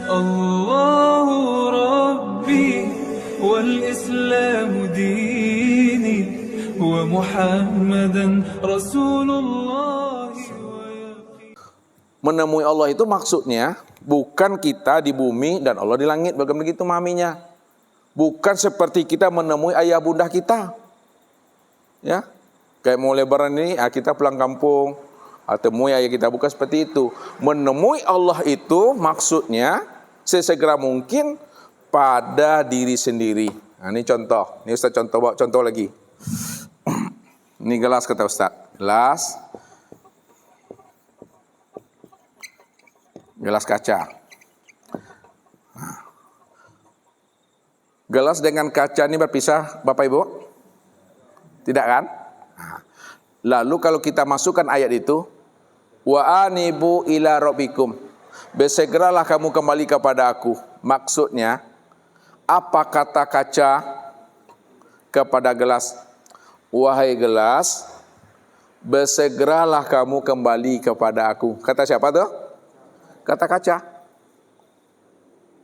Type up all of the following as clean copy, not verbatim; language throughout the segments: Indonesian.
الله ربي والإسلام ديني ومحمدا رسول الله. Menemui Allah itu maksudnya bukan kita di bumi dan Allah di langit, bagaimana begitu maminya. Bukan seperti kita menemui ayah bunda kita. Ya. Kayak mau lebaran ini, kita pulang kampung, temui ayah kita, bukan seperti itu. Menemui Allah itu maksudnya sesegera mungkin pada diri sendiri. Nah, ini contoh. Ini Ustaz bawa contoh lagi. Ini gelas kata Ustaz. Gelas kaca. Gelas dengan kaca ini berpisah, Bapak Ibu? Tidak kan? Lalu kalau kita masukkan ayat itu, wa anibu ila rabbikum, bersegeralah kamu kembali kepada aku. Maksudnya, apa kata kaca kepada gelas? Wahai gelas, bersegeralah kamu kembali kepada aku. Kata siapa tuh? Kata kaca.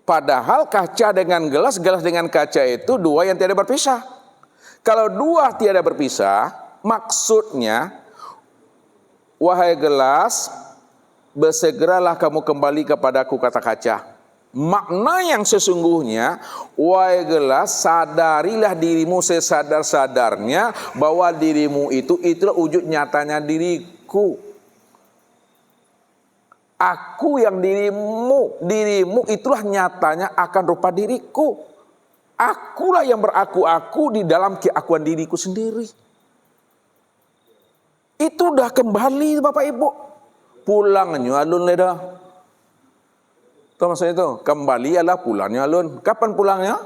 Padahal kaca dengan gelas dengan kaca itu dua yang tiada berpisah. Kalau dua tiada berpisah, maksudnya, wahai gelas, bersegeralah kamu kembali kepadaku, kata kaca. Makna yang sesungguhnya, wahai gelas, sadarilah dirimu sesadar-sadarnya bahwa dirimu itulah wujud nyatanya diriku. Aku yang dirimu itulah nyatanya akan rupa diriku. Akulah yang beraku-aku di dalam keakuan diriku sendiri. Itu udah kembali Bapak Ibu. Pulangnya alun leda. Itu maksudnya itu. Kembali adalah pulangnya alun. Kapan pulangnya?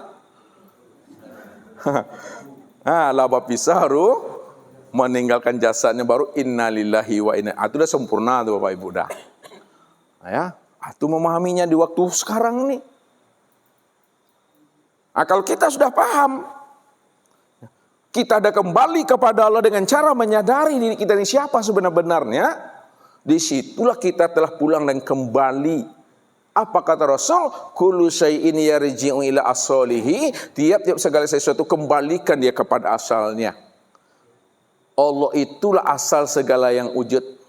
Lah berpisah baru meninggalkan jasadnya baru innalillahi wa inna. Itu udah sempurna tuh Bapak Ibu dah. Ya, itu memahaminya di waktu sekarang ini. Kalau kita sudah paham, kita ada kembali kepada Allah dengan cara menyadari diri kita ini siapa sebenarnya. Disitulah kita telah pulang dan kembali. Apa kata Rasul? Kullu syai'in yarji'u ila asalihi. Tiap-tiap segala sesuatu kembalikan dia kepada asalnya. Allah itulah asal segala yang wujud.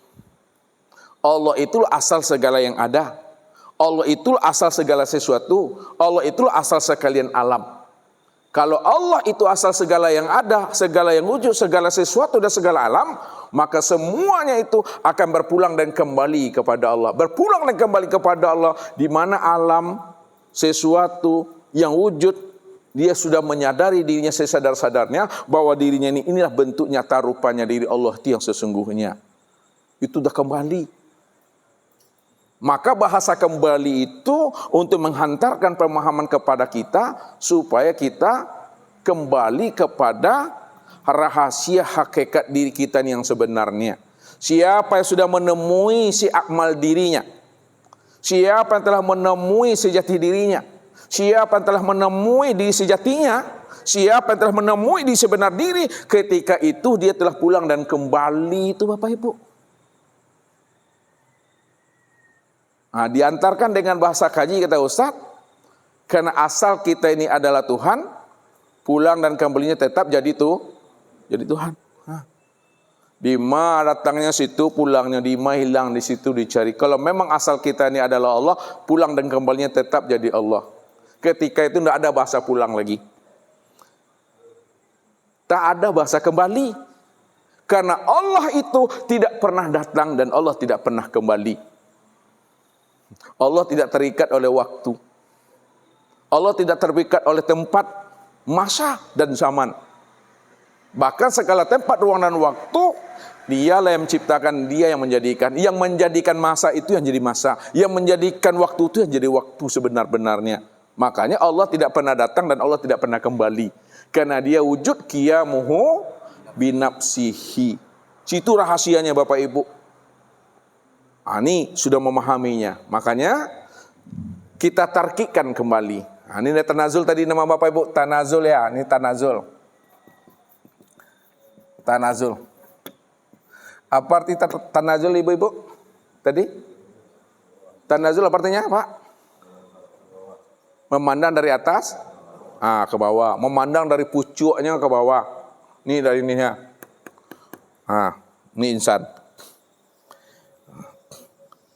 Allah itulah asal segala yang ada. Allah itulah asal segala sesuatu. Allah itulah asal sekalian alam. Kalau Allah itu asal segala yang ada, segala yang wujud, segala sesuatu dan segala alam, maka semuanya itu akan berpulang dan kembali kepada Allah. Berpulang dan kembali kepada Allah, di mana alam, sesuatu yang wujud, dia sudah menyadari dirinya sesadar-sadarnya bahwa dirinya inilah bentuk nyata rupanya diri Allah itu yang sesungguhnya. Itu sudah kembali. Maka bahasa kembali itu untuk menghantarkan pemahaman kepada kita supaya kita kembali kepada rahasia hakikat diri kita yang sebenarnya. Siapa yang sudah menemui si akmal dirinya, siapa yang telah menemui sejati dirinya, siapa yang telah menemui diri sejatinya, siapa yang telah menemui diri sebenar diri, ketika itu dia telah pulang dan kembali itu Bapak Ibu. Diantarkan dengan bahasa kaji kata Ustaz, karena asal kita ini adalah Tuhan, pulang dan kembalinya tetap jadi Tuhan. Dima datangnya situ, pulangnya dima, hilang di situ dicari. Kalau memang asal kita ini adalah Allah, pulang dan kembalinya tetap jadi Allah. Ketika itu tidak ada bahasa pulang lagi. Tak ada bahasa kembali. Karena Allah itu tidak pernah datang dan Allah tidak pernah kembali. Allah tidak terikat oleh waktu. Allah tidak terikat oleh tempat, masa, dan zaman. Bahkan segala tempat, ruang, dan waktu, dialah yang menciptakan, dia yang menjadikan. Yang menjadikan masa itu yang jadi masa. Yang menjadikan waktu itu yang jadi waktu sebenar-benarnya. Makanya Allah tidak pernah datang dan Allah tidak pernah kembali. Karena dia wujud qiyamuhu binafsihi. Situ rahasianya Bapak Ibu. Ini sudah memahaminya. Makanya kita tarkikan kembali. Ini tanazul tadi nama Bapak Ibu. Tanazul ya. Ini tanazul. Tanazul. Apa arti tanazul Ibu-Ibu? Tadi? Tanazul apa artinya Pak? Memandang dari atas ke bawah. Memandang dari pucuknya ke bawah. Ini dari ini ya. Ini insan.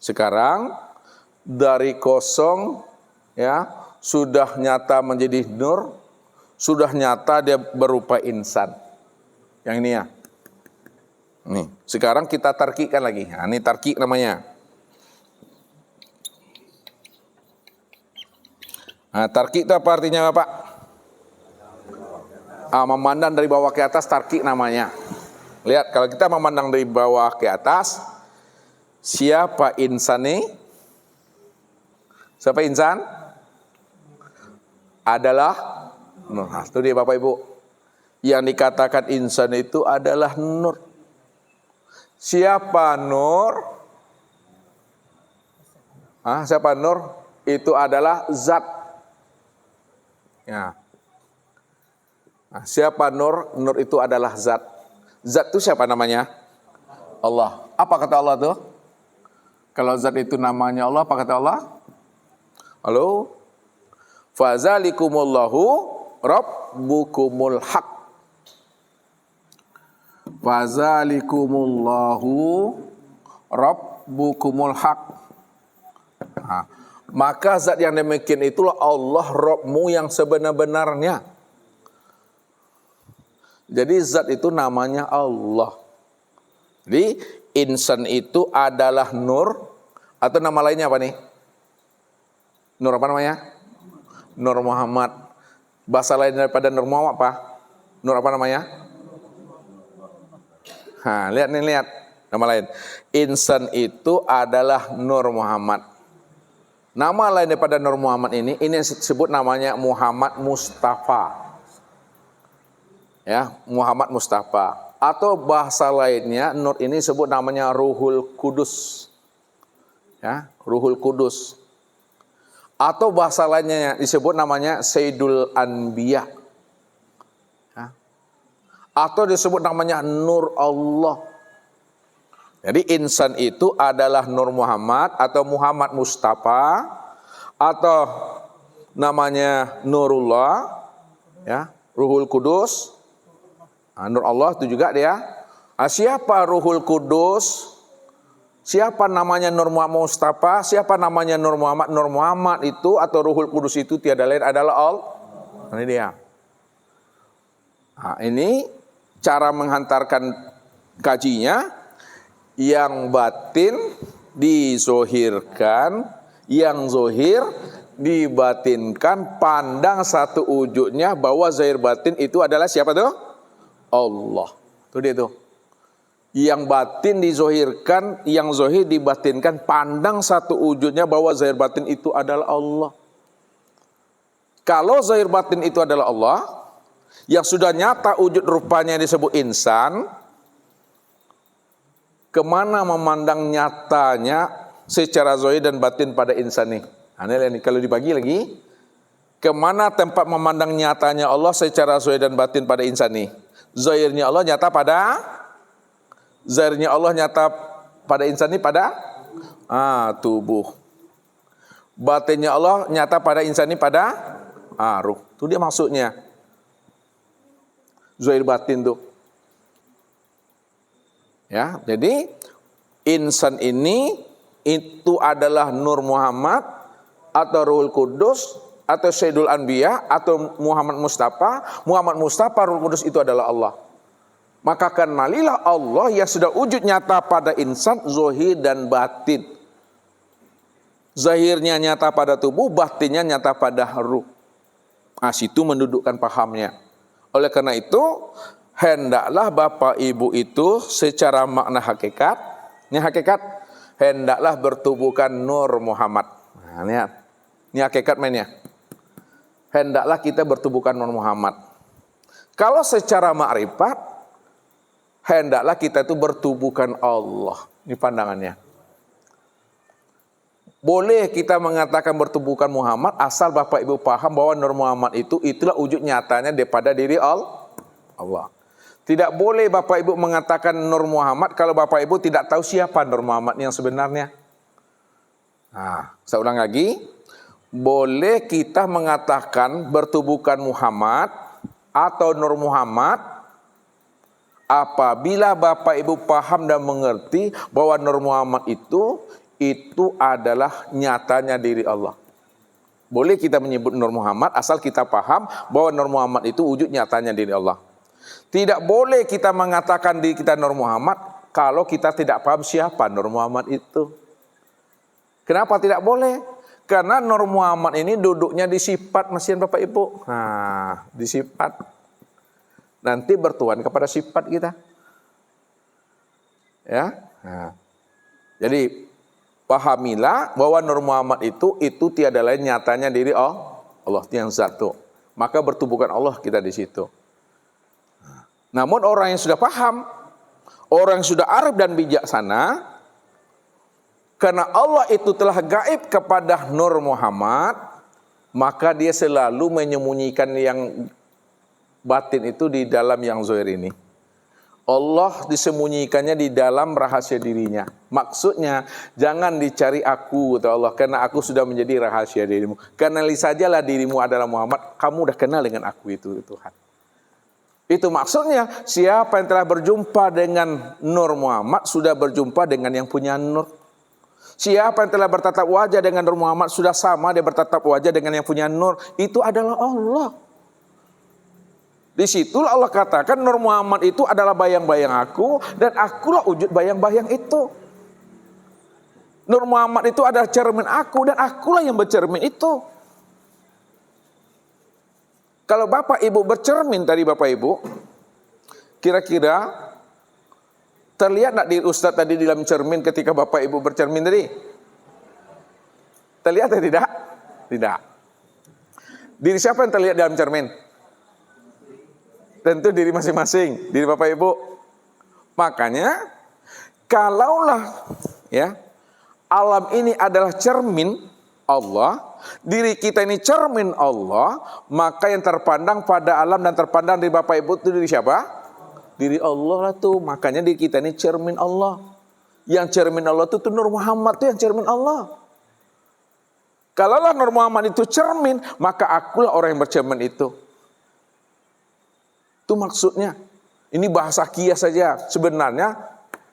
Sekarang dari kosong ya sudah nyata menjadi nur, sudah nyata dia berupa insan. Yang ini ya. Nih, sekarang kita tarkikkan lagi. Nah, ini tarkik namanya. Nah, tarkik itu apa artinya, Bapak? Memandang dari bawah ke atas, tarkik namanya. Lihat, kalau kita memandang dari bawah ke atas, siapa insan ini? Siapa insan? Adalah nur. Nah, itu dia Bapak Ibu. Yang dikatakan insan itu adalah nur. Siapa nur? Siapa nur? Itu adalah zat. Ya. Siapa nur? Nur itu adalah zat. Zat itu siapa namanya? Allah. Apa kata Allah tuh? Kalau zat itu namanya Allah, apa kata Allah? Halo? Fazalikumullahu rabbukumul haq. Fazalikumullahu rabbukumul haq. Maka zat yang demikian itulah Allah Rabbmu yang sebenar-benarnya. Jadi zat itu namanya Allah. Jadi insan itu adalah nur, atau nama lainnya apa nih? Nur apa namanya? Nur Muhammad. Bahasa lain daripada Nur Muhammad apa? Nur apa namanya? Lihat nih, lihat nama lain. Insan itu adalah Nur Muhammad. Nama lain daripada Nur Muhammad ini disebut namanya Muhammad Mustafa. Ya, Muhammad Mustafa. Atau bahasa lainnya Nur ini disebut namanya Ruhul Kudus. Ya, Ruhul Kudus. Atau bahasa lainnya disebut namanya Sayyidul Anbiya. Ya. Atau disebut namanya Nur Allah. Jadi insan itu adalah Nur Muhammad atau Muhammad Mustafa atau namanya Nurullah, ya, Ruhul Kudus. Nur Allah itu juga dia. Siapa Ruhul Kudus? Siapa namanya Nur Muhammad Mustafa? Siapa namanya Nur Muhammad? Nur Muhammad itu atau Ruhul Kudus itu tiada lain adalah Allah. Ini dia. Ini cara menghantarkan kajinya. Yang batin dizohirkan, yang zohir dibatinkan, pandang satu wujudnya bahwa zahir batin itu adalah siapa tuh? Allah. Itu dia tuh. Yang batin dizohirkan, yang zohir dibatinkan, pandang satu wujudnya bahwa zahir batin itu adalah Allah. Kalau zahir batin itu adalah Allah, yang sudah nyata wujud rupanya disebut insan, kemana memandang nyatanya secara zahir dan batin pada insan ini? Ini kalau dibagi lagi, kemana tempat memandang nyatanya Allah secara zahir dan batin pada insan ini? Zahirnya Allah nyata pada, zahirnya Allah nyata pada insan ini pada tubuh. Batinnya Allah nyata pada insan ini pada ruh. Itu dia maksudnya. Zahir batin tuh. Ya, jadi insan ini itu adalah Nur Muhammad atau Ruhul Kudus atau Sayyidul Anbiya atau Muhammad Mustafa. Muhammad Mustafa, Ruhul Kudus itu adalah Allah. Maka kenalilah Allah yang sudah wujud nyata pada insan, zahir dan batin. Zahirnya nyata pada tubuh, batinnya nyata pada ruh. Situ mendudukkan pahamnya. Oleh karena itu, hendaklah Bapak Ibu itu secara makna hakikat, ini hakikat, hendaklah bertubuhkan Nur Muhammad. Lihat, ini hakikat mainnya. Hendaklah kita bertubuhkan Nur Muhammad. Kalau secara makrifat, hendaklah kita itu bertubuhkan Allah. Ini pandangannya. Boleh kita mengatakan bertubuhkan Muhammad asal Bapak Ibu paham bahwa Nur Muhammad itu itulah wujud nyatanya daripada diri Allah. Tidak boleh Bapak Ibu mengatakan Nur Muhammad kalau Bapak Ibu tidak tahu siapa Nur Muhammad yang sebenarnya. Saya ulang lagi. boleh kita mengatakan bertubuhkan Muhammad atau Nur Muhammad apabila Bapak Ibu paham dan mengerti bahwa Nur Muhammad itu adalah nyatanya diri Allah. Boleh kita menyebut Nur Muhammad asal kita paham bahwa Nur Muhammad itu wujud nyatanya diri Allah. Tidak boleh kita mengatakan diri kita Nur Muhammad kalau kita tidak paham siapa Nur Muhammad itu. Kenapa tidak boleh? Karena Nur Muhammad ini duduknya di sifat, masihan Bapak Ibu. Nah, di sifat. Nanti bertuhan kepada sifat kita. Ya. Nah. Jadi pahamilah bahwa Nur Muhammad itu tiada lain nyatanya diri Allah yang satu. Maka bertubuhkan Allah kita di situ. Namun orang yang sudah paham, orang yang sudah arif dan bijaksana, karena Allah itu telah gaib kepada Nur Muhammad, maka dia selalu menyembunyikan yang batin itu di dalam yang zahir ini. Allah disembunyikannya di dalam rahasia dirinya. Maksudnya, jangan dicari aku, kata Allah, karena aku sudah menjadi rahasia dirimu. Kenali sajalah dirimu adalah Muhammad, kamu udah kenal dengan aku itu Tuhan. Itu maksudnya, siapa yang telah berjumpa dengan Nur Muhammad, sudah berjumpa dengan yang punya Nur. Siapa yang telah bertatap wajah dengan Nur Muhammad, sudah sama dia bertatap wajah dengan yang punya Nur. Itu adalah Allah. Di situlah Allah katakan Nur Muhammad itu adalah bayang-bayang aku, dan akulah wujud bayang-bayang itu. Nur Muhammad itu adalah cermin aku, dan akulah yang bercermin itu. Kalau Bapak Ibu bercermin tadi Bapak Ibu, kira-kira terlihat tak di Ustadz tadi di dalam cermin ketika Bapak Ibu bercermin tadi? Terlihat atau tidak? Tidak. Diri siapa yang terlihat dalam cermin? Tentu diri masing-masing, diri Bapak Ibu. Makanya, kalaulah ya alam ini adalah cermin Allah, diri kita ini cermin Allah, maka yang terpandang pada alam dan terpandang dari Bapak Ibu itu diri siapa? Diri Allah lah tuh. Makanya diri kita ini cermin Allah. Yang cermin Allah itu Nur Muhammad itu yang cermin Allah. Kalaulah Nur Muhammad itu cermin, maka akulah orang yang bercermin itu. Itu maksudnya. Ini bahasa kias saja. Sebenarnya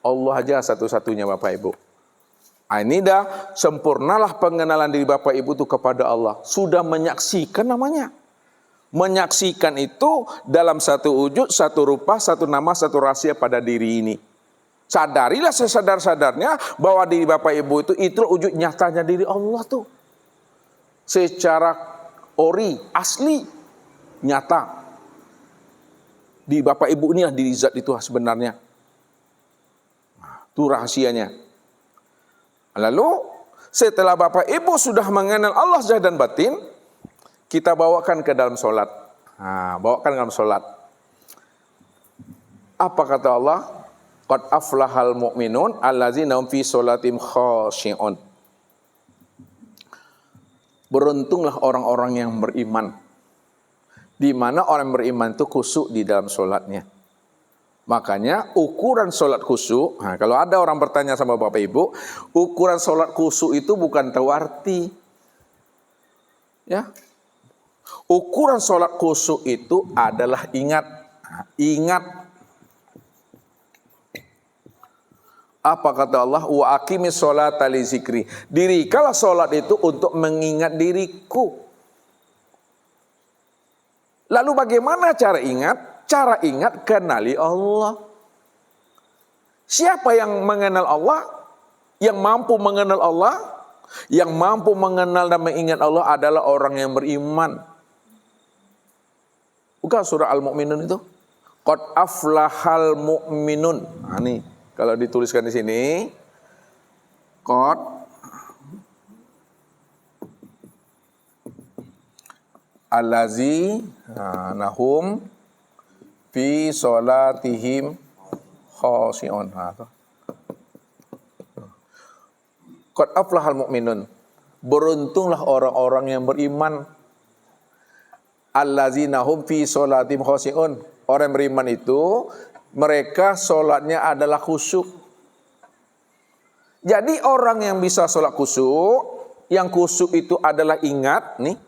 Allah aja satu-satunya Bapak Ibu. Ini dah sempurnalah pengenalan diri Bapak Ibu itu kepada Allah. Sudah menyaksikan namanya. Menyaksikan itu dalam satu wujud, satu rupa, satu nama, satu rahasia pada diri ini. Sadarilah sesadar-sadarnya bahwa diri Bapak Ibu itu wujud nyatanya diri Allah tuh. Secara ori, asli, nyata. Di Bapak Ibu inilah diri zat itu sebenarnya. Itu rahasianya. Lalu setelah Bapak Ibu sudah mengenal Allah zahir dan batin, kita bawakan ke dalam solat. Bawakan ke dalam solat. Apa kata Allah? Qad aflahal mu'minun allazina hum fi sholatim khashi'un. Beruntunglah orang-orang yang beriman. Di mana orang beriman itu khusyuk di dalam solatnya. Makanya ukuran solat khusyuk, kalau ada orang bertanya sama Bapak Ibu, ukuran solat khusyuk itu bukan tahu arti. Ya. Ukuran solat khusyuk itu adalah ingat. Ingat. Apa kata Allah? Wa aqimis sholata li zikri. Dirikalah solat itu untuk mengingat diriku. Lalu bagaimana cara ingat? Cara ingat kenali Allah. Siapa yang mengenal Allah? Yang mampu mengenal Allah? Yang mampu mengenal dan mengingat Allah adalah orang yang beriman. Bukan surah Al-Mu'minun itu? Qad aflahal mu'minun. Nah, ini kalau dituliskan di sini, qad allazi nahum fi sholatihim khashi'un. Qad aflahal mu'minun. Beruntunglah orang-orang yang beriman. Allazina hum fi sholatihim khashi'un. Orang yang beriman itu mereka sholatnya adalah khusyuk. Jadi orang yang bisa sholat khusyuk Yang khusyuk itu adalah ingat nih.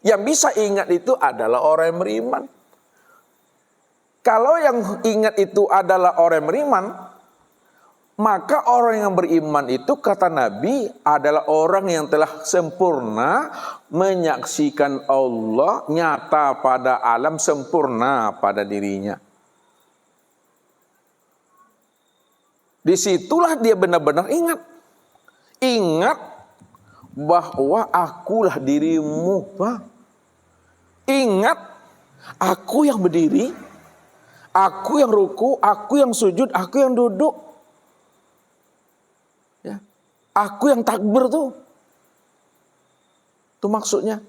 Yang bisa ingat itu adalah orang yang beriman. Kalau yang ingat itu adalah orang yang beriman, maka orang yang beriman itu kata Nabi adalah orang yang telah sempurna menyaksikan Allah nyata pada alam, sempurna pada dirinya. Disitulah dia benar-benar ingat. Ingat bahwa akulah dirimu, Pak. Ingat, aku yang berdiri, aku yang ruku, aku yang sujud, aku yang duduk. Ya. Aku yang takbir tuh. Itu maksudnya.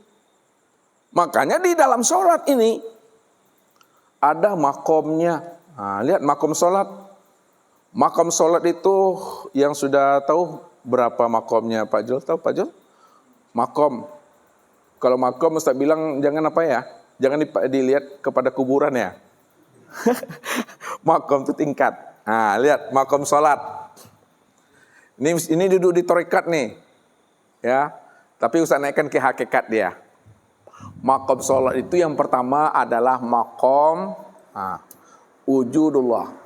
Makanya di dalam sholat ini ada makomnya. Nah, lihat makom sholat. Makom sholat itu yang sudah tahu berapa makomnya Pak Jul? Tahu Pak Jul? Makom. Kalau makom Ustaz bilang jangan apa ya? Jangan dilihat kepada kuburan ya. Makom itu tingkat. Nah, lihat makom sholat. Ini duduk di tarekat nih. Ya. Tapi Ustaz naikkan ke hakikat dia. Makom sholat itu yang pertama adalah makom wujudullah.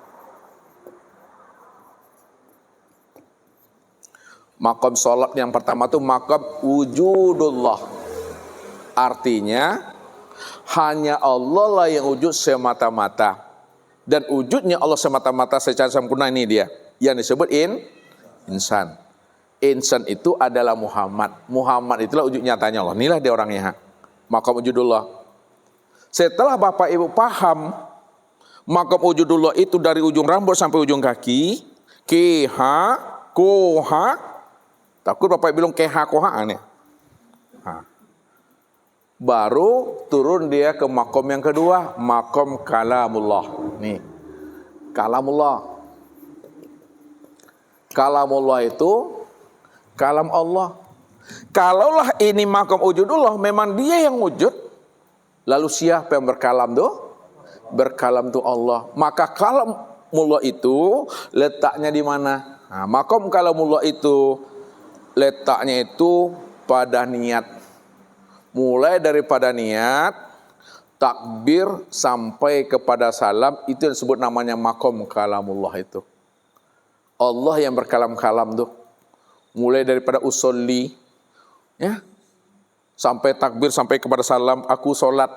Makom sholat yang pertama itu makom wujudullah. Artinya hanya Allah lah yang wujud semata-mata. Dan wujudnya Allah semata-mata secara sempurna ini dia. Yang disebut insan. Insan itu adalah Muhammad. Muhammad itulah wujud nyatanya Allah. Inilah dia orangnya. Maqam wujudullah. Setelah Bapak Ibu paham maqam wujudullah itu dari ujung rambut sampai ujung kaki. Keha, koha. Takut Bapak bilang keha, koha aneh. Baru turun dia ke makom yang kedua, makom kalamullah. Nih, kalamullah. Kalamullah itu kalam Allah. Kalaulah ini makom wujudullah, memang dia yang wujud. Lalu siapa yang berkalam tuh? Berkalam tuh Allah. Maka kalamullah itu letaknya di mana? Nah, makom kalamullah itu letaknya itu pada niat. Mulai daripada niat, takbir sampai kepada salam, itu yang disebut namanya makom kalamullah itu. Allah yang berkalam-kalam tuh. Mulai daripada usolli, ya, sampai takbir sampai kepada salam, aku sholat.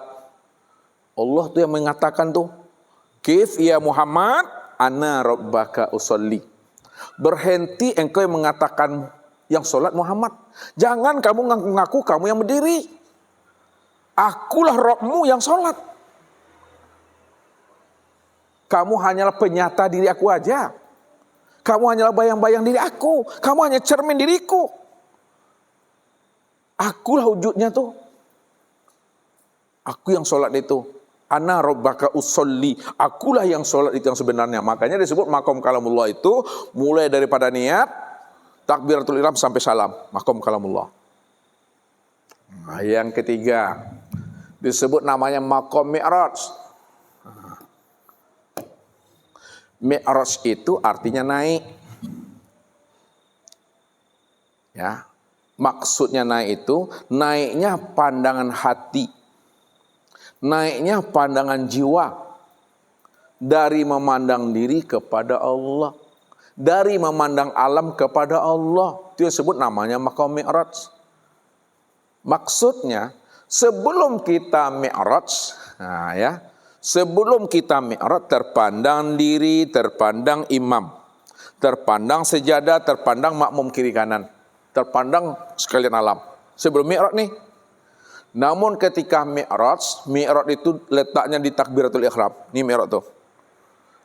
Allah tuh yang mengatakan tuh, kif ya Muhammad, ana rabbaka usolli. Berhenti engkau yang mengatakan yang sholat Muhammad. Jangan kamu ngaku-ngaku kamu yang berdiri. Akulah Rabbmu yang sholat. Kamu hanyalah penyata diri aku aja. Kamu hanyalah bayang-bayang diri aku. Kamu hanya cermin diriku. Akulah wujudnya tuh. Aku yang sholat itu. Ana rabbaka usolli. Akulah yang sholat itu yang sebenarnya. Makanya disebut makom kalamullah itu mulai daripada niat, takbiratul ihram sampai salam. Makom kalamullah. Nah, yang ketiga disebut namanya makom mi'raj. Mi'raj itu artinya naik. Ya, maksudnya naik itu naiknya pandangan hati, naiknya pandangan jiwa dari memandang diri kepada Allah, dari memandang alam kepada Allah. Itu disebut namanya makom mi'raj. Maksudnya sebelum kita mi'raj, nah ya, sebelum kita mi'raj terpandang diri, terpandang imam, terpandang sejadah, terpandang makmum kiri kanan, terpandang sekalian alam. Sebelum mi'raj nih. Namun ketika mi'raj itu letaknya di takbiratul ihram. Ini mi'raj tuh.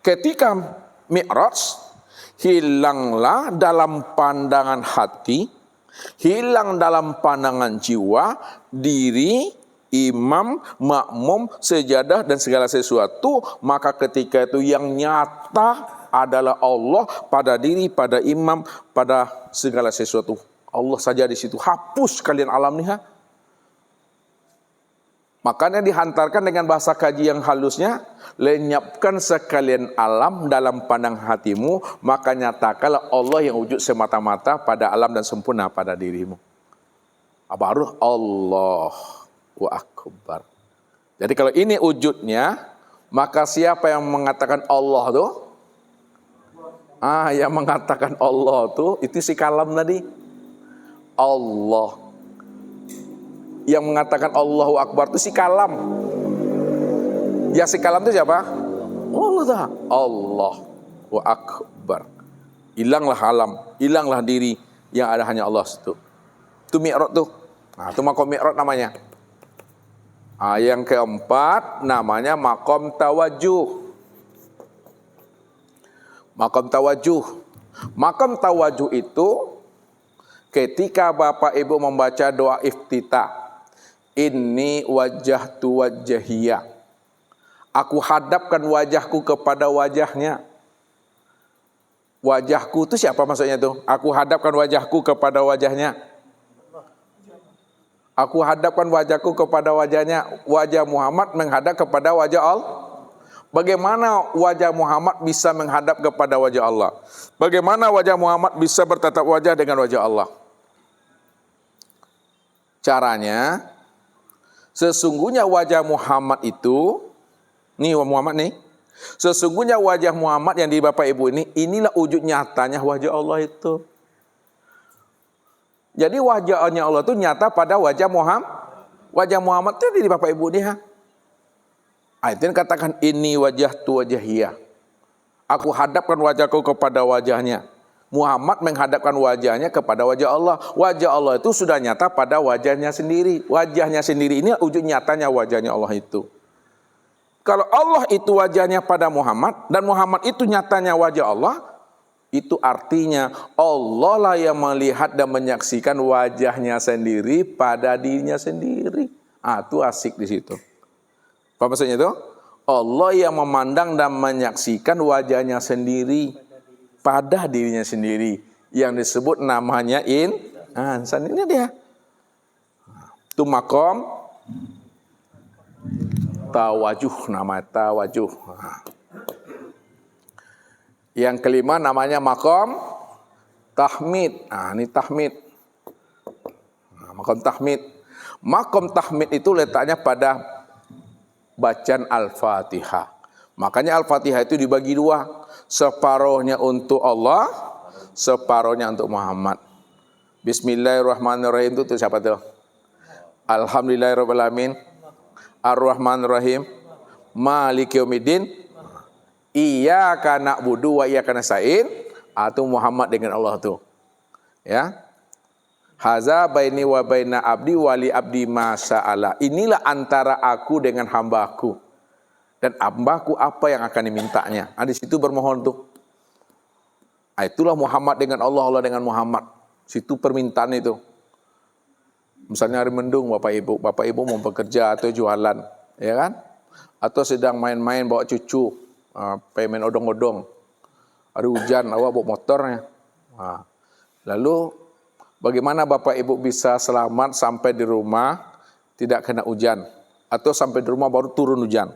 Ketika mi'raj hilanglah dalam pandangan hati, hilang dalam pandangan jiwa, diri, imam, makmum, sejadah dan segala sesuatu. Maka ketika itu yang nyata adalah Allah pada diri, pada imam, pada segala sesuatu. Allah saja di situ. Hapus kalian alam nih. Makanya dihantarkan dengan bahasa kaji yang halusnya, lenyapkan sekalian alam dalam pandang hatimu, maka nyatakanlah Allah yang wujud semata-mata pada alam dan sempurna pada dirimu. Baru Allahu Akbar. Jadi kalau ini wujudnya, maka siapa yang mengatakan Allah tuh? Yang mengatakan Allah tuh itu si kalam tadi. Allah. Yang mengatakan Allahu Akbar itu si kalam. Ya si kalam itu siapa? Allah dah. Allahu Akbar. Hilanglah alam, hilanglah diri, yang ada hanya Allah itu. Itu mi'raj tuh. Nah, itu makom mi'raj namanya. Yang keempat namanya makom tawajuh. Makom tawajuh. Makom tawajuh itu ketika Bapak Ibu membaca doa iftitah. Inni wajjahtu wajjahiyya. Aku hadapkan wajahku kepada wajahnya. Wajahku itu siapa maksudnya itu? Aku hadapkan wajahku kepada wajahnya. Aku hadapkan wajahku kepada wajahnya. Wajah Muhammad menghadap kepada wajah Allah. Bagaimana wajah Muhammad bisa menghadap kepada wajah Allah? Bagaimana wajah Muhammad bisa bertatap wajah dengan wajah Allah? Caranya, sesungguhnya wajah Muhammad itu, nih Muhammad nih, sesungguhnya wajah Muhammad yang di Bapak Ibu ini, inilah wujud nyatanya wajah Allah itu. Jadi wajahnya Allah itu nyata pada wajah Muhammad. Wajah Muhammad itu di Bapak Ibu dia. Itu yang katakan ini wajah tu wajahiyah. Aku hadapkan wajahku kepada wajahnya. Muhammad menghadapkan wajahnya kepada wajah Allah. Wajah Allah itu sudah nyata pada wajahnya sendiri. Wajahnya sendiri ini wujud nyatanya wajahnya Allah itu. Kalau Allah itu wajahnya pada Muhammad dan Muhammad itu nyatanya wajah Allah, itu artinya Allah lah yang melihat dan menyaksikan wajahnya sendiri pada dirinya sendiri. Itu asik di situ. Apa maksudnya itu? Allah yang memandang dan menyaksikan wajahnya sendiri pada dirinya sendiri, yang disebut namanya insan. Ini dia. Itu makom tawajuh, nama tawajuh. Yang kelima namanya makom tahmid. Ini tahmid. Makom tahmid. Makom tahmid itu letaknya pada bacaan Al-Fatihah. Makanya Al-Fatihah itu dibagi dua. Separuhnya untuk Allah, separuhnya untuk Muhammad. Bismillahirrahmanirrahim itu siapa tuh? Alhamdulillahirrahmanirrahim. Ar-Rahmanirrahim. Maliki yaumiddin. Iyyaka na'budu wa iyyaka nasta'in. Itu Muhammad dengan Allah tuh. Ya. Haza baini wa baina abdi wali abdi masa'ala. Inilah antara aku dengan hambaku. Dan hambaku apa yang akan dimintanya. Di situ bermohon tuh. Itulah Muhammad dengan Allah, Allah dengan Muhammad. Situ permintaan itu. Misalnya hari mendung Bapak Ibu mau bekerja atau jualan, ya kan? Atau sedang main-main bawa cucu, pengen main odong-odong. Hari hujan, awak bawa motornya. Lalu bagaimana Bapak Ibu bisa selamat sampai di rumah tidak kena hujan, atau sampai di rumah baru turun hujan?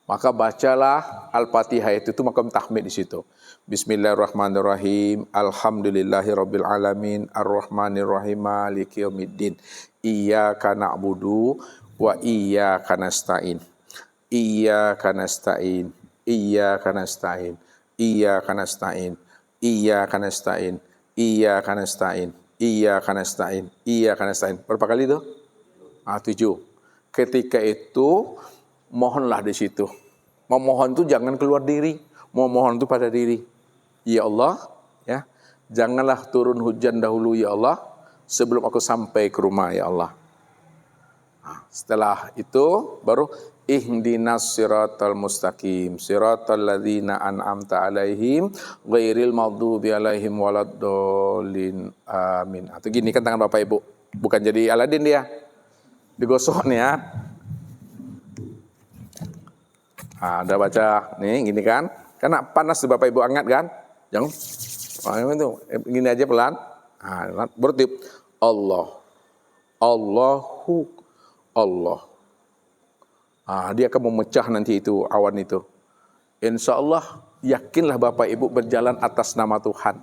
Maka bacalah Al-Fatihah itu makam tahmid di situ. Bismillahirrahmanirrahim. Alhamdulillahirabbil alamin. Arrahmanirrahim. Maliki yaumiddin. Iyyaka na'budu wa iyyaka nasta'in. Iyyaka nasta'in. Iyyaka nasta'in. Iyyaka nasta'in. Iyyaka nasta'in. Iyyaka nasta'in. Iyyaka nasta'in. Iyyaka nasta'in. Berapa kali itu? 7. Ketika itu mohonlah di situ. Memohon itu jangan keluar diri. Memohon itu pada diri. Ya Allah, ya, janganlah turun hujan dahulu ya Allah sebelum aku sampai ke rumah ya Allah. Setelah itu baru ihdinas siratal mustaqim, siratal ladzina an'amta alaihim ghairil maghdubi alaihim waladdallin. Amin. Atau gini kan tangan Bapak Ibu. Bukan jadi Aladin dia. Digosok nih ya. Ada baca nih gini kan, karena panas Bapak Ibu hangat kan, jangan itu gini aja pelan. Bertip Allah, Allahu Allah, Dia akan memecah nanti itu awan itu. Insya Allah yakinlah Bapak Ibu berjalan atas nama Tuhan.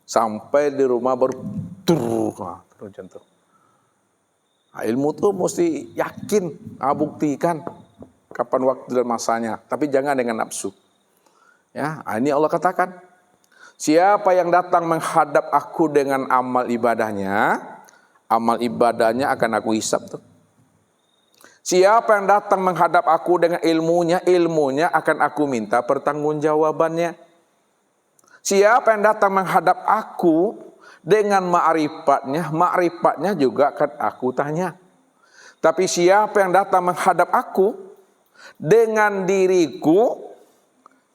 Sampai di rumah baru terus jantung. Ilmu tuh mesti yakin, buktikan kapan waktu dan masanya. Tapi jangan dengan nafsu. Ya, ini Allah katakan, siapa yang datang menghadap aku dengan amal ibadahnya akan aku hisab tuh. Siapa yang datang menghadap aku dengan ilmunya akan aku minta pertanggungjawabannya. Siapa yang datang menghadap aku dengan ma'rifatnya juga akan aku tanya. Tapi siapa yang datang menghadap aku dengan diriku,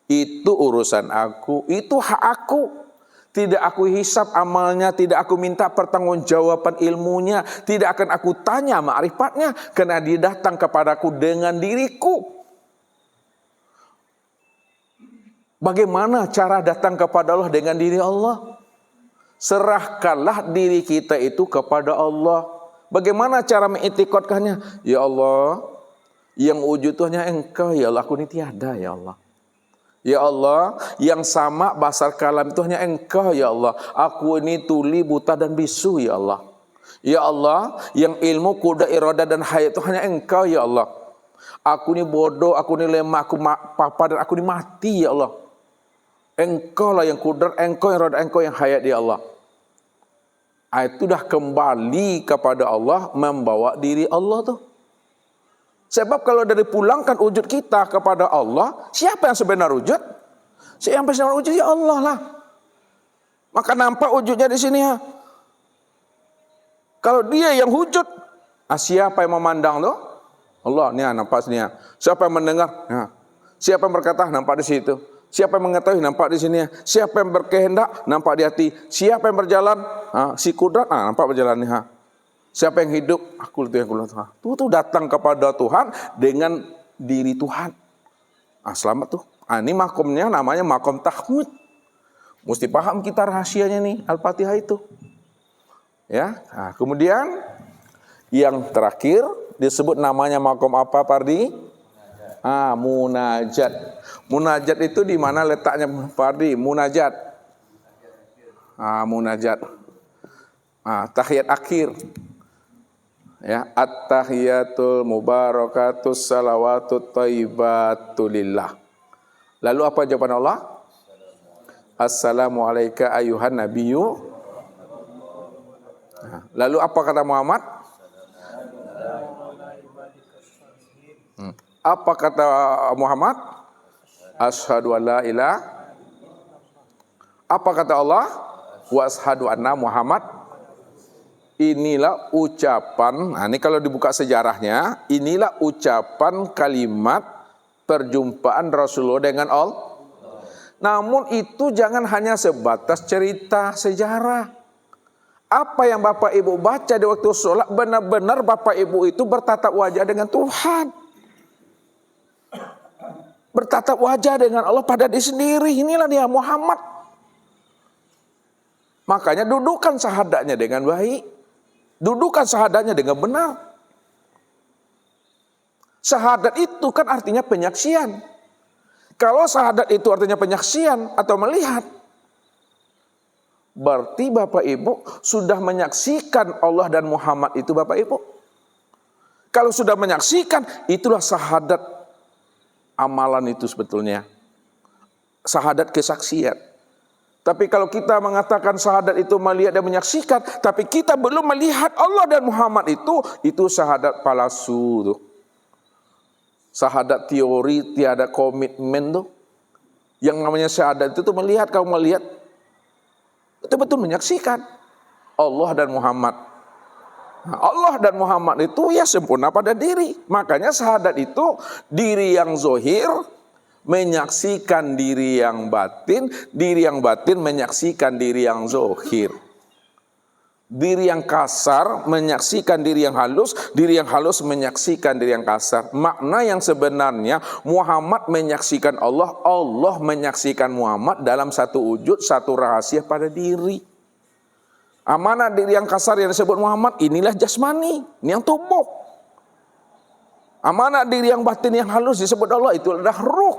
itu urusan aku, itu hak aku. Tidak aku hisab amalnya, tidak aku minta pertanggungjawaban ilmunya, tidak akan aku tanya ma'rifatnya, karena dia datang kepadaku dengan diriku. Bagaimana cara datang kepada Allah dengan diri Allah? Serahkanlah diri kita itu kepada Allah. Bagaimana cara mengiktikadkannya? Ya Allah, yang wujud hanya Engkau, ya Allah, aku ini tiada, ya Allah. Ya Allah, yang sama basar kalam itu hanya Engkau, ya Allah. Aku ini tuli, buta dan bisu, ya Allah. Ya Allah, yang ilmu, kuda, iradah dan hayat itu hanya Engkau, ya Allah. Aku ini bodoh, aku ini lemah, aku papa dan aku ini mati, ya Allah. Engkau lah yang kudrat, Engkau yang iradah, Engkau yang hayat, ya Allah. Itu dah kembali kepada Allah, membawa diri Allah tuh. Sebab kalau dari pulangkan wujud kita kepada Allah, siapa yang sebenar wujud? Siapa yang sebenar wujud? Ya Allah lah. Maka nampak wujudnya di sini ya. Kalau dia yang wujud, siapa yang memandang tuh? Allah, nih nampak sini ya. Siapa yang mendengar? Nah. Siapa yang berkata? Nampak di situ. Siapa yang mengetahui? Nampak di sini ya. Siapa yang berkehendak? Nampak di hati. Siapa yang berjalan? Si kudrat, nampak berjalan nih. Siapa yang hidup? Aku itu yang kulihat Tuhan. Tuh datang kepada Tuhan dengan diri Tuhan. Selamat tuh. Ini makomnya namanya makom tahmid. Mesti paham kita rahasianya nih Al-Fatihah itu. Ya. Kemudian yang terakhir disebut namanya makom apa, Pardi? Munajat. Munajat itu di mana letaknya, Pardi? Munajat. Munajat. Tahiyat akhir. Ya, at-tahiyatul mubarakatus salawatut thayyibatul lillah. Lalu apa jawaban Allah? Assalamu alayka ayuhan nabiyyu. Lalu apa kata Muhammad? Apa kata Muhammad? Asyhadu an la ilaha. Apa kata Allah? Wa asyhadu anna Muhammad. Inilah ucapan, ini kalau dibuka sejarahnya, inilah ucapan kalimat perjumpaan Rasulullah dengan Allah. Namun itu jangan hanya sebatas cerita sejarah. Apa yang Bapak Ibu baca di waktu sholat, benar-benar Bapak Ibu itu bertatap wajah dengan Tuhan. Bertatap wajah dengan Allah pada diri sendiri. Inilah dia Muhammad. Makanya dudukkan syahadatnya dengan baik. Dudukkan syahadatnya dengan benar. Syahadat itu kan artinya penyaksian. Kalau syahadat itu artinya penyaksian atau melihat, berarti Bapak Ibu sudah menyaksikan Allah dan Muhammad itu, Bapak Ibu. Kalau sudah menyaksikan, itulah syahadat amalan itu sebetulnya. Syahadat kesaksian. Tapi kalau kita mengatakan syahadat itu melihat dan menyaksikan, tapi kita belum melihat Allah dan Muhammad itu syahadat palsu tuh. Syahadat teori, tiada komitmen tuh. Yang namanya syahadat itu tuh melihat, kamu melihat, betul-betul menyaksikan Allah dan Muhammad. Allah dan Muhammad itu ya sempurna pada diri. Makanya syahadat itu diri yang zohir menyaksikan diri yang batin menyaksikan diri yang zohir. Diri yang kasar menyaksikan diri yang halus menyaksikan diri yang kasar. Makna yang sebenarnya Muhammad menyaksikan Allah, Allah menyaksikan Muhammad dalam satu wujud, satu rahasia pada diri. Mana diri yang kasar yang disebut Muhammad? Inilah jasmani, ini yang tubuh. Amanah diri yang batin yang halus disebut Allah itu adalah ruh.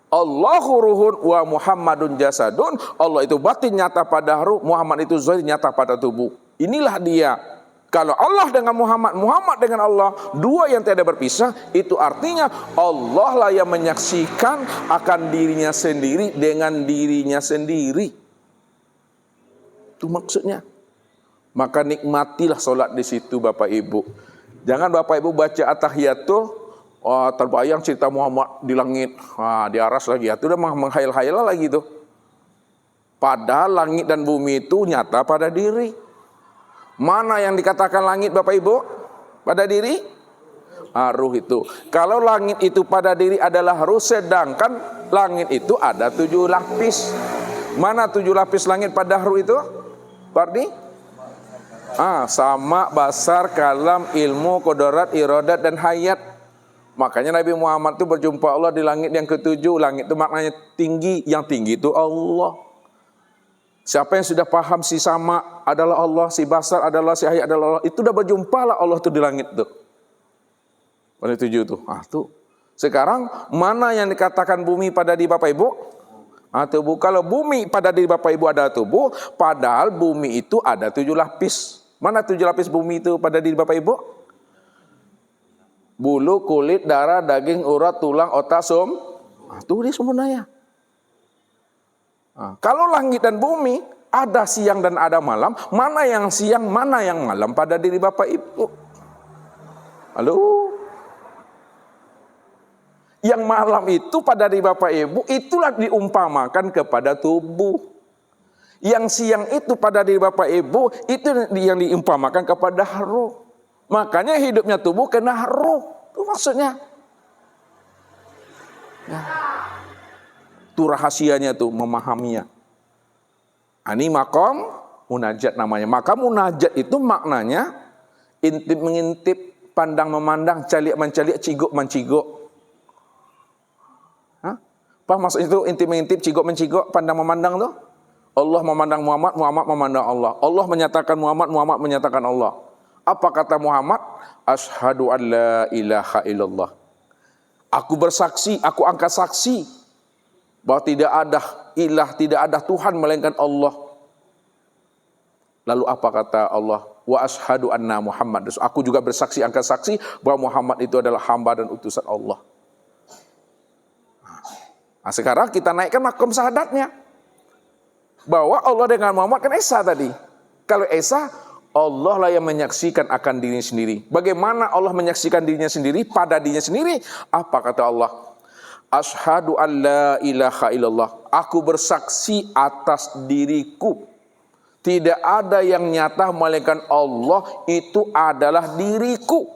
Allahu ruhun wa Muhammadun jasadun. Allah itu batin nyata pada ruh, Muhammad itu zahir nyata pada tubuh. Inilah dia. Kalau Allah dengan Muhammad, Muhammad dengan Allah, dua yang tidak berpisah, itu artinya Allah lah yang menyaksikan akan dirinya sendiri dengan dirinya sendiri. Itu maksudnya. Maka nikmatilah solat di situ Bapak Ibu. Jangan Bapak Ibu baca at-tahiyatul, terbayang cerita Muhammad di langit, di aras lagi. Itu udah menghayal-hayal lagi tuh. Padahal langit dan bumi itu nyata pada diri. Mana yang dikatakan langit Bapak Ibu? Pada diri? Ruh itu. Kalau langit itu pada diri adalah ruh, sedangkan langit itu ada 7 lapis. Mana 7 lapis langit pada ruh itu? Pardi? Sama, basar, kalam, ilmu, qudrat, iradat, dan hayat. Makanya Nabi Muhammad itu berjumpa Allah di langit yang ke-7. Langit itu maknanya tinggi. Yang tinggi itu Allah. Siapa yang sudah paham si sama adalah Allah, si basar adalah, si hayat adalah Allah, itu udah berjumpa lah Allah tuh di langit tuh. Pada 7 tuh. Tuh. Sekarang mana yang dikatakan bumi pada diri Bapak Ibu? Tubuh. Kalau bumi pada diri Bapak Ibu ada tubuh, padahal bumi itu ada 7 lapis. Mana 7 lapis bumi itu pada diri Bapak Ibu? Bulu, kulit, darah, daging, urat, tulang, otak, sum. Itu dia sempurnanya. Kalau langit dan bumi ada siang dan ada malam, mana yang siang, mana yang malam pada diri Bapak Ibu? Halo? Yang malam itu pada diri Bapak Ibu, itulah diumpamakan kepada tubuh. Yang siang itu pada diri Bapak Ibu, itu yang diumpamakan kepada ruh. Makanya hidupnya tubuh kena ruh. Itu maksudnya. Itu rahasianya tuh, memahaminya. Ini maqam munajat namanya. Maka munajat itu maknanya intip mengintip, pandang memandang, caliak mencaliak, ciguk menciguk. Apa maksud itu intip mengintip, ciguk menciguk, pandang memandang tuh? Allah memandang Muhammad, Muhammad memandang Allah. Allah menyatakan Muhammad, Muhammad menyatakan Allah. Apa kata Muhammad? Asyhadu an la ilaha illallah. Aku bersaksi, aku angkat saksi bahwa tidak ada ilah, tidak ada Tuhan melainkan Allah. Lalu apa kata Allah? Wa asyhadu anna Muhammad. Aku juga bersaksi, angkat saksi bahwa Muhammad itu adalah hamba dan utusan Allah. Sekarang kita naikkan makom syahadatnya. Bahwa Allah dengan Muhammad kan Esa tadi. Kalau Esa, Allah lah yang menyaksikan akan dirinya sendiri. Bagaimana Allah menyaksikan dirinya sendiri pada dirinya sendiri? Apa kata Allah? Asyhadu an la ilaha illallah. Aku bersaksi atas diriku. Tidak ada yang nyata melainkan Allah, itu adalah diriku.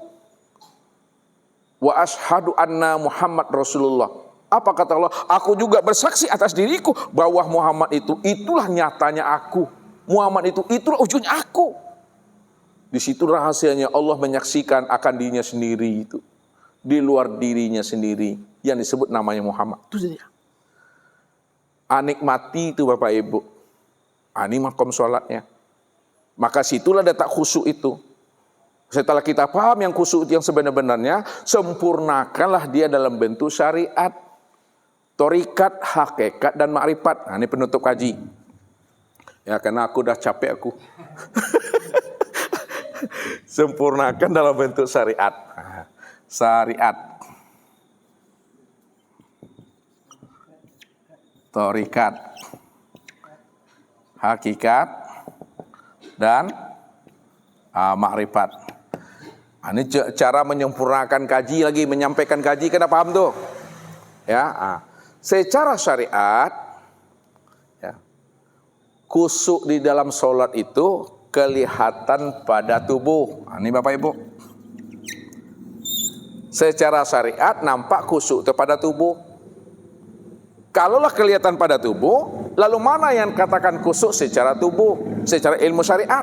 Wa asyhadu anna Muhammad Rasulullah. Apa kata Allah? Aku juga bersaksi atas diriku bahwa Muhammad itu, itulah nyatanya aku. Muhammad itu, itulah ujungnya aku. Di situ rahasianya Allah menyaksikan akan dirinya sendiri itu. Di luar dirinya sendiri. Yang disebut namanya Muhammad. Itu saja. Nikmati itu Bapak Ibu. Ini makom sholatnya. Maka situlah letak khusyuk itu. Setelah kita paham yang khusyuk yang sebenar-benarnya, sempurnakanlah dia dalam bentuk syariat. Torikat, hakikat, dan makrifat. Ini penutup kaji. Ya, karena aku udah capek aku. Sempurnakan dalam bentuk syariat. Syariat. Torikat. Hakikat. Dan makrifat. Ini cara menyempurnakan kaji lagi. Menyampaikan kaji, kena paham tuh? Ya, secara syariat, ya, khusyuk di dalam sholat itu kelihatan pada tubuh. Ini Bapak Ibu. Secara syariat nampak khusyuk itu pada tubuh. Kalaulah kelihatan pada tubuh, lalu mana yang katakan khusyuk secara tubuh, secara ilmu syariat?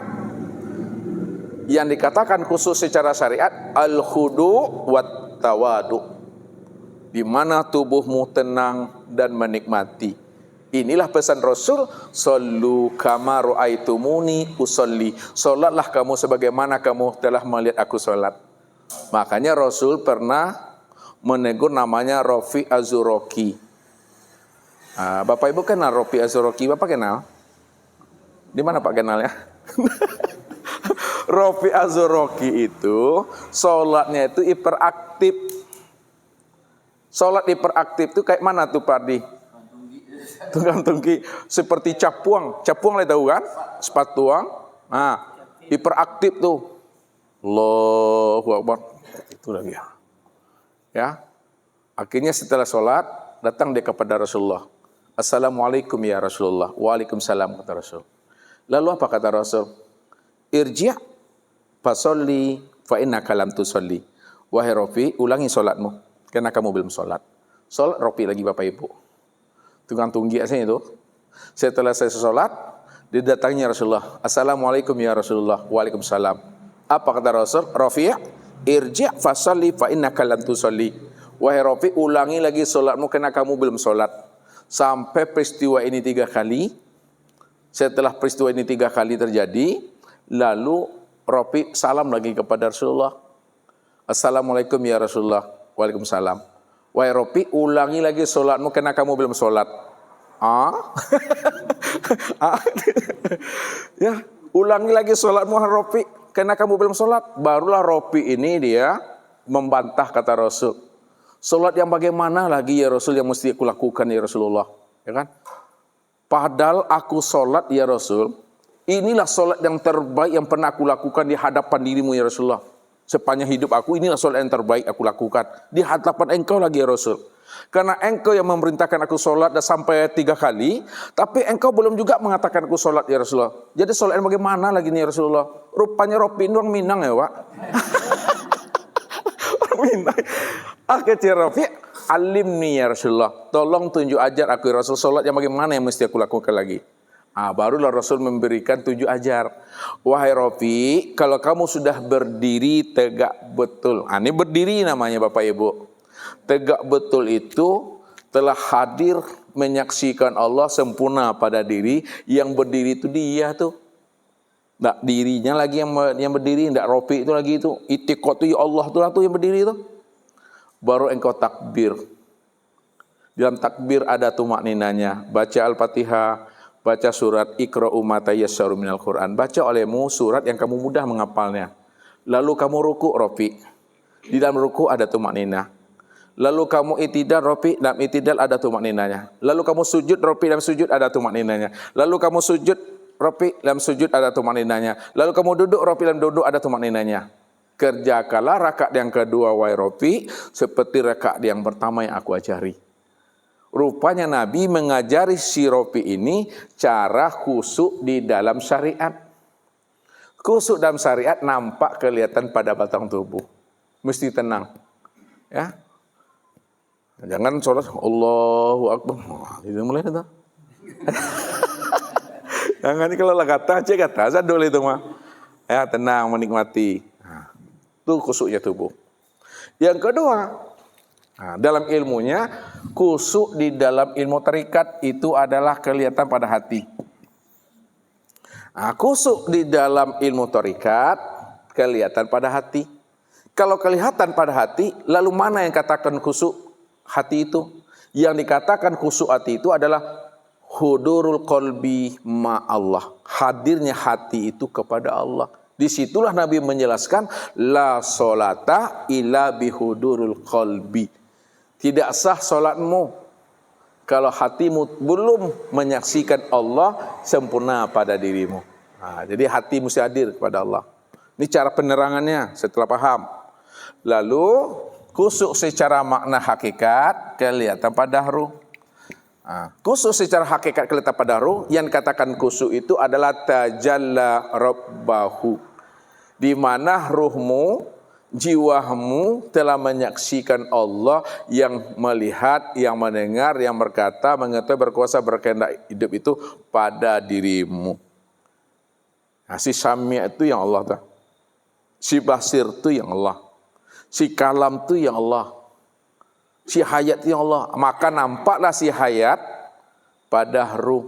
Yang dikatakan khusyuk secara syariat al-khudu' wat tawadu'. Di mana tubuhmu tenang dan menikmati. Inilah pesan Rasul, sallu kama ra'aitumuni usolli. Salatlah kamu sebagaimana kamu telah melihat aku salat. Makanya Rasul pernah menegur namanya Rafi Az-Zuraki. Bapak Ibu kenal Rafi Az-Zuraki? Bapak kenal? Di mana Pak kenalnya? Rafi Az-Zuraki itu sholatnya itu hiperaktif. Sholat hiperaktif itu kayak mana tuh Pak Di? Tukang tungki seperti capuang. Capuang lah tahu kan? Sepatuang. Nah, hiperaktif tuh. Allahu Akbar. Itu lagi ya. Ya. Akhirnya setelah sholat datang dia kepada Rasulullah. Assalamualaikum ya Rasulullah. Waalaikumsalam kata Rasul. Lalu apa kata Rasul? Irji' fasolli fa innaka lam tusolli. Wahai Rafi, ulangi sholatmu karena kamu belum sholat. Sholat Rafi lagi Bapak Ibu. Tukang tunggi aslinya itu. Setelah saya sholat, didatanginya Rasulullah. Assalamualaikum ya Rasulullah. Waalaikumsalam. Apa kata Rasul? Rafi' irji' fasolli fa innaka lam tusolli. Wahai Rafi, ulangi lagi sholatmu karena kamu belum sholat. Sampai peristiwa ini 3 kali. Setelah peristiwa ini 3 kali terjadi, lalu Rafi salam lagi kepada Rasulullah. Assalamualaikum ya Rasulullah. Waalaikumsalam. Wahai Rafi, ulangi lagi sholatmu karena kamu belum sholat. Ya, ulangi lagi sholatmu Rafi karena kamu belum sholat. Barulah Rafi ini dia membantah kata Rasul. Sholat yang bagaimana lagi ya Rasul yang mesti aku lakukan ya Rasulullah. Ya kan? Padahal aku sholat ya Rasul, inilah sholat yang terbaik yang pernah aku lakukan di hadapan dirimu ya Rasulullah. Sepanjang hidup aku, inilah sholat yang terbaik aku lakukan di hadapan engkau lagi ya Rasul. Karena engkau yang memerintahkan aku sholat dan sampai 3 kali, tapi engkau belum juga mengatakan aku sholat ya Rasulullah. Jadi sholat yang bagaimana lagi nih ya Rasulullah? Rupanya Rafi doang Minang ya Pak. Minang. Akhirnya Rafi, alimni ya Rasulullah. Tolong tunjuk ajar aku ya Rasul sholat yang bagaimana yang mesti aku lakukan lagi. Barulah Rasul memberikan 7 ajar. Wahai Rafi, kalau kamu sudah berdiri tegak betul. Ini berdiri namanya Bapak Ibu. Tegak betul itu telah hadir menyaksikan Allah sempurna pada diri. Yang berdiri itu dia tuh. Nggak dirinya lagi yang berdiri, nggak Rafi itu lagi itu. Itiqat itu ya Allah tuh yang berdiri itu. Baru engkau takbir. Dalam takbir ada tumakninanya. Baca Al-Fatihah, baca surat Iqra'u ma tayassara minal Qur'an. Baca olehmu surat yang kamu mudah menghafalnya. Lalu kamu ruku' Rafi. Di dalam ruku' ada tumakninah. Lalu kamu itidal Rafi, dalam itidal ada tumakninanya. Lalu kamu sujud Rafi, dalam sujud ada tumakninanya. Lalu kamu sujud Rafi, dalam sujud ada tumakninanya. Lalu kamu duduk Rafi, dalam duduk ada tumakninanya. Kerjakanlah rakaat yang kedua wahai Rafi seperti rakaat yang pertama yang aku ajari. Rupanya Nabi mengajari si Rafi ini cara khusyuk di dalam syariat. Khusyuk dalam syariat nampak kelihatan pada batang tubuh. Mesti tenang. Ya. Jangan sholat Allahu Akbar. Itu mulai itu. Jangan kalau lah kata sadul itu mah. Ya, tenang menikmati. Itu khusyuknya tubuh. Yang kedua, dalam ilmunya, khusyuk di dalam ilmu tarikat itu adalah kelihatan pada hati. Khusyuk di dalam ilmu tarikat kelihatan pada hati. Kalau kelihatan pada hati, lalu mana yang katakan khusyuk hati itu? Yang dikatakan khusyuk hati itu adalah hudurul qalbi ma Allah. Hadirnya hati itu kepada Allah. Disitulah Nabi menjelaskan la sholata illa bihudurul qalbi. Tidak sah solatmu kalau hatimu belum menyaksikan Allah sempurna pada dirimu. Jadi hati mesti hadir kepada Allah. Ini cara penerangannya setelah paham. Lalu khusyuk secara makna hakikat kelihatan pada ruh. Khusyuk secara hakikat kelihatan pada ruh. Yang dikatakan khusyuk itu adalah tajalla rabbahu. Di mana ruhmu, jiwamu telah menyaksikan Allah yang melihat, yang mendengar, yang berkata, mengetahui, berkuasa, berkehendak hidup itu pada dirimu. Si Sami' itu yang Allah. Si Basir itu yang Allah. Si Kalam itu yang Allah. Si Hayat itu yang Allah. Maka nampaklah si Hayat pada ruh.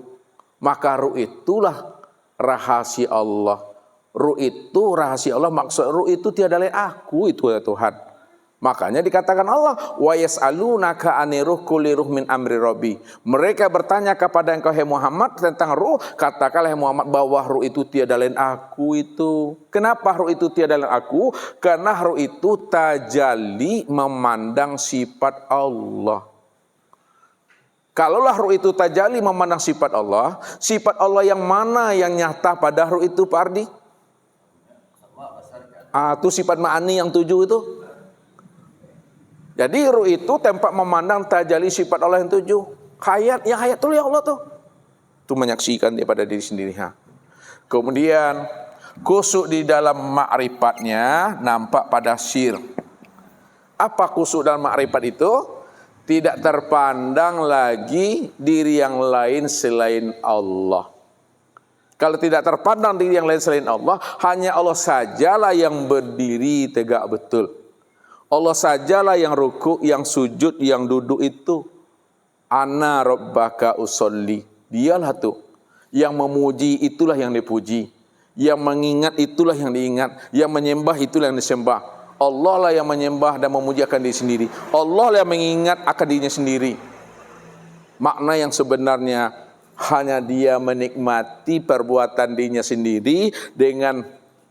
Maka ruh itulah rahasia Allah. Ruh itu rahasia Allah, maksud ruh itu tiada lain aku itu ya Tuhan. Makanya dikatakan Allah, wa yas'alunaka anir ruh kulli ruh min amri rabbi. Mereka bertanya kepada engkau hai Muhammad tentang ruh, katakanlah hai Muhammad bahwa ruh itu tiada lain aku itu. Kenapa ruh itu tiada lain aku? Karena ruh itu tajalli memandang sifat Allah. Kalaulah ruh itu tajalli memandang sifat Allah yang mana yang nyata pada ruh itu Pak Ardi? Itu sifat ma'ani yang 7 itu. Jadi ruh itu tempat memandang tajalli sifat Allah yang 7. Hayat, yang hayat itu ya Allah tuh. Itu menyaksikan daripada diri sendiri. Kemudian kusuk di dalam ma'rifatnya nampak pada sir. Apa kusuk dalam ma'rifat itu? Tidak terpandang lagi diri yang lain selain Allah. Kalau tidak terpandang diri yang lain selain Allah, hanya Allah sajalah yang berdiri tegak betul. Allah sajalah yang rukuk, yang sujud, yang duduk itu. Ana rabbaka usolli. Dialah tuh. Yang memuji itulah yang dipuji. Yang mengingat itulah yang diingat. Yang menyembah itulah yang disembah. Allah lah yang menyembah dan memuji akan diri sendiri. Allah lah yang mengingat akan dirinya sendiri. Makna yang sebenarnya hanya dia menikmati perbuatan dirinya sendiri dengan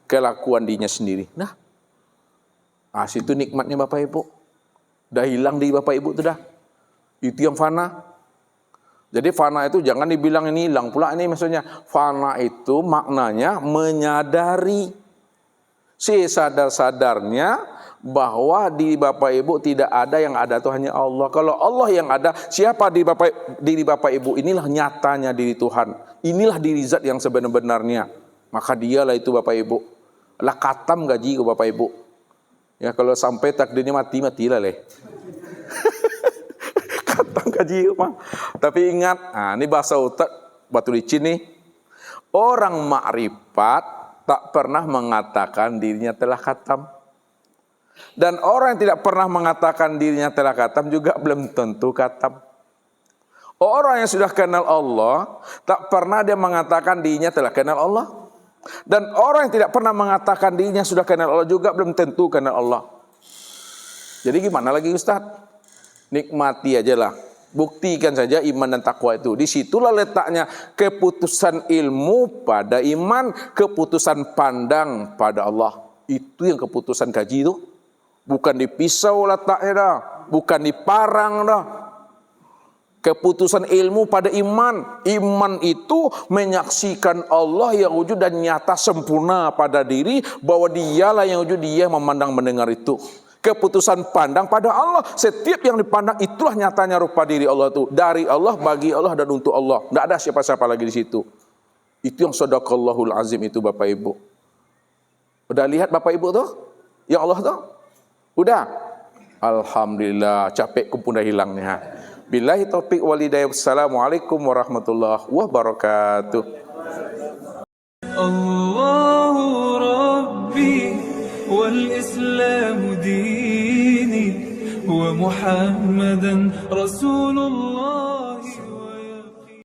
kelakuan dirinya sendiri. Situ nikmatnya Bapak Ibu. Dah hilang di Bapak Ibu itu dah. Itu yang fana. Jadi fana itu jangan dibilang ini hilang pula ini maksudnya. Fana itu maknanya menyadari. Sesadar-sadarnya bahwa di Bapak Ibu tidak ada yang ada itu hanya Allah. Kalau Allah yang ada, siapa diri Bapak Ibu? Inilah nyatanya diri Tuhan. Inilah diri zat yang sebenar-benarnya. Maka dialah itu Bapak Ibu. Lah katam gaji ke Bapak Ibu. Ya kalau sampai takdirnya matilah leh. Katam gaji mah. Tapi ingat, ini bahasa utak batu licin nih. Orang makrifat tak pernah mengatakan dirinya telah khatam. Dan orang yang tidak pernah mengatakan dirinya telah khatam juga belum tentu khatam. Orang yang sudah kenal Allah, tak pernah dia mengatakan dirinya telah kenal Allah. Dan orang yang tidak pernah mengatakan dirinya sudah kenal Allah juga belum tentu kenal Allah. Jadi gimana lagi Ustaz? Nikmati aja lah. Buktikan saja iman dan takwa itu. Disitulah letaknya keputusan ilmu pada iman, keputusan pandang pada Allah. Itu yang keputusan kaji itu. Bukan di pisau letaknya dah. Bukan di parang dah. Keputusan ilmu pada iman. Iman itu menyaksikan Allah yang wujud dan nyata sempurna pada diri. Bahwa dialah yang wujud, dia memandang mendengar itu. Keputusan pandang pada Allah. Setiap yang dipandang itulah nyatanya rupa diri Allah itu. Dari Allah, bagi Allah dan untuk Allah. Tidak ada siapa-siapa lagi di situ. Itu yang shadaqallahul azim itu Bapak Ibu. Udah lihat Bapak Ibu tuh? Yang Allah tuh? Udah? Alhamdulillah, capek pun dah hilang nih. Billahi taufiq walhidayah. Wassalamualaikum warahmatullahi wabarakatuh. Allahu Rabbi wal Islamu dini wa Muhammadan Rasulullah.